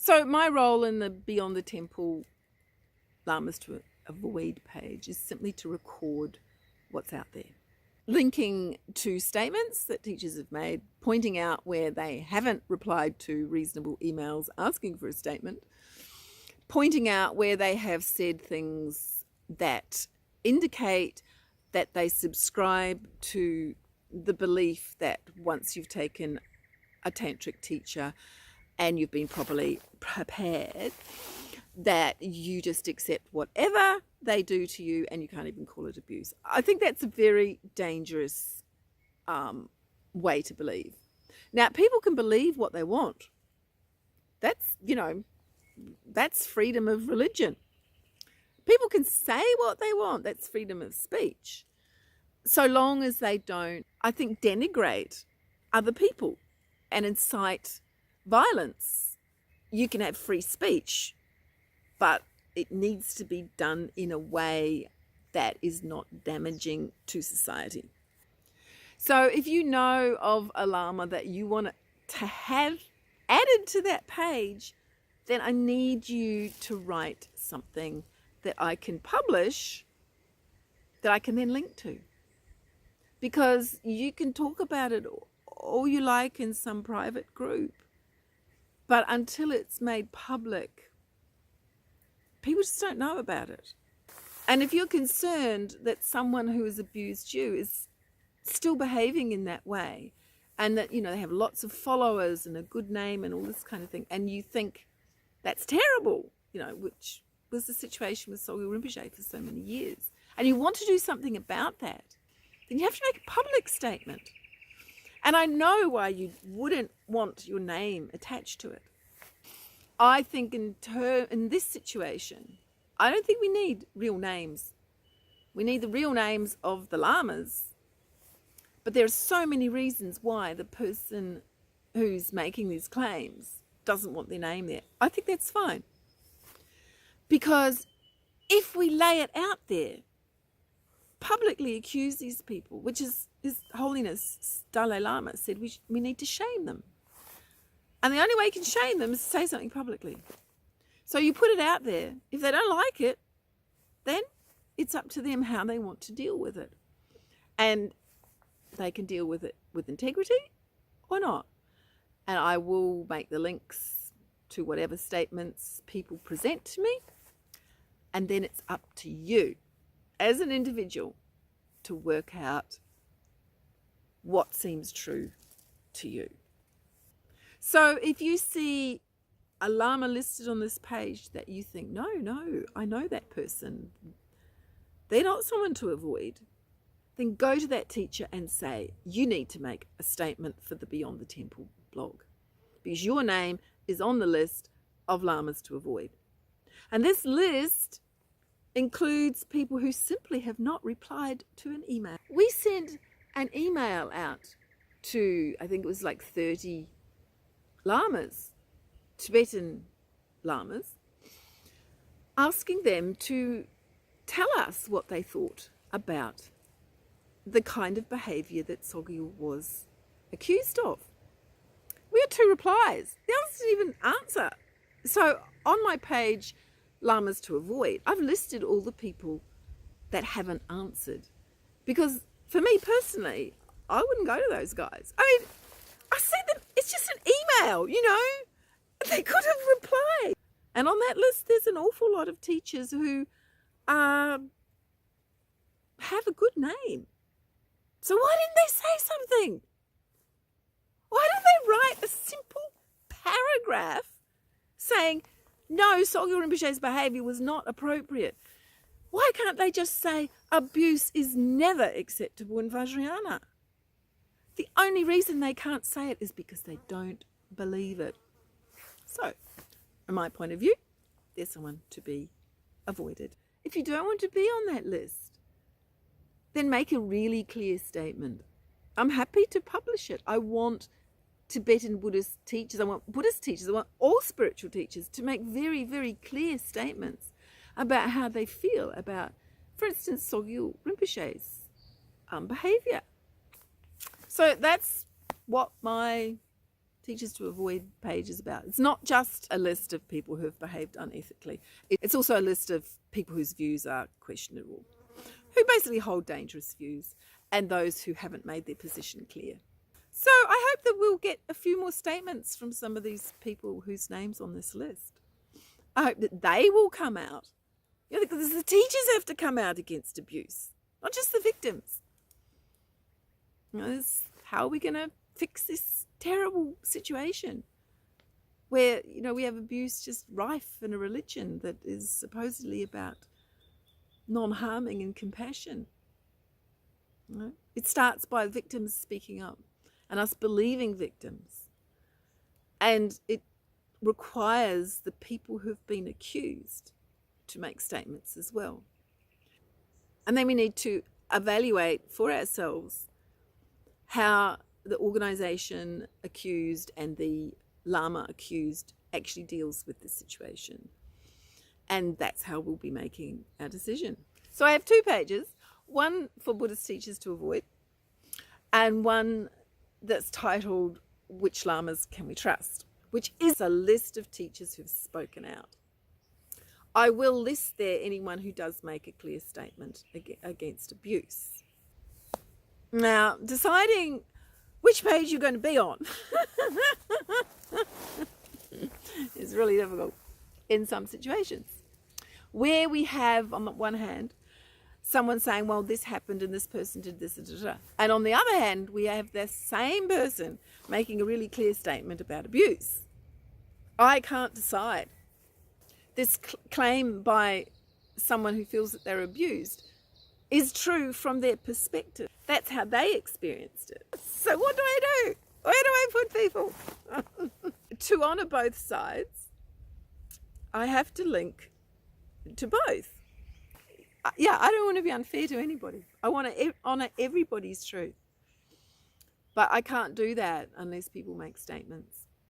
So my role in the Beyond the Temple Lamas to Avoid page is simply to record what's out there, linking to statements that teachers have made, pointing out where they haven't replied to reasonable emails asking for a statement, pointing out where they have said things that indicate that they subscribe to the belief that once you've taken a tantric teacher and you've been properly prepared, that you just accept whatever they do to you and you can't even call it abuse. I think that's a very dangerous way to believe. Now, people can believe what they want. That's, that's freedom of religion. People can say what they want. That's freedom of speech. So long as they don't, I think, denigrate other people and incite violence. You can have free speech, but it needs to be done in a way that is not damaging to society. So if you know of a Lama that you want to have added to that page, then I need you to write something that I can publish, that I can then link to. Because you can talk about it all you like in some private group, but until it's made public, people just don't know about it. And if you're concerned that someone who has abused you is still behaving in that way, and that, they have lots of followers and a good name and all this kind of thing, and you think that's terrible, which was the situation with Sogyal Rinpoche for so many years, and you want to do something about that, then you have to make a public statement. And I know why you wouldn't want your name attached to it. I think in this situation, I don't think we need real names. We need the real names of the Lamas. But there are so many reasons why the person who's making these claims doesn't want their name there. I think that's fine. Because if we lay it out there, publicly accuse these people, which is His Holiness Dalai Lama said we need to shame them. And the only way you can shame them is to say something publicly. So you put it out there. If they don't like it, then it's up to them how they want to deal with it. And they can deal with it with integrity or not. And I will make the links to whatever statements people present to me. And then it's up to you as an individual to work out what seems true to you. So if you see a Lama listed on this page that you think, no, I know that person, they're not someone to avoid, then go to that teacher and say, you need to make a statement for the Beyond the Temple blog, because your name is on the list of Lamas to avoid. And this list includes people who simply have not replied to an email. We sent an email out to, I think it was like 30 Lamas, Tibetan Lamas, asking them to tell us what they thought about the kind of behaviour that Sogyal was accused of. We had 2 replies. The others didn't even answer. So on my page, Lamas to Avoid, I've listed all the people that haven't answered. Because for me personally, I wouldn't go to those guys. I mean, I see them, it's just an email, They could have replied. And on that list, there's an awful lot of teachers who have a good name. So why didn't they say something? Why don't they write a simple paragraph saying, no, Sogyal Rinpoche's behaviour was not appropriate? Why can't they just say abuse is never acceptable in Vajrayana? The only reason they can't say it is because they don't believe it. So, from my point of view, there's someone to be avoided. If you don't want to be on that list, then make a really clear statement. I'm happy to publish it. I want Tibetan Buddhist teachers, I want Buddhist teachers, I want all spiritual teachers to make very, very clear statements about how they feel about, for instance, Sogyal Rinpoche's behaviour. So that's what my Teachers to Avoid page is about. It's not just a list of people who have behaved unethically. It's also a list of people whose views are questionable, who basically hold dangerous views, and those who haven't made their position clear. So I hope that we'll get a few more statements from some of these people whose names on this list. I hope that they will come out. Because the teachers have to come out against abuse, not just the victims. How are we going to fix this terrible situation where, we have abuse just rife in a religion that is supposedly about non-harming and compassion? It starts by victims speaking up and us believing victims. And it requires the people who've been accused to make statements as well. And then we need to evaluate for ourselves how the organisation accused and the Lama accused actually deals with the situation. And that's how we'll be making our decision. So I have 2 pages, one for Buddhist teachers to avoid, and one that's titled, Which Lamas Can We Trust?, which is a list of teachers who've spoken out. I will list there anyone who does make a clear statement against abuse. Now, deciding which page you're going to be on is really difficult in some situations, where we have, on the one hand, someone saying, well, this happened and this person did this, and on the other hand, we have the same person making a really clear statement about abuse. I can't decide. This claim by someone who feels that they're abused is true from their perspective. That's how they experienced it. So what do I do? Where do I put people? To honour both sides, I have to link to both. Yeah, I don't want to be unfair to anybody. I want to honour everybody's truth. But I can't do that unless people make statements.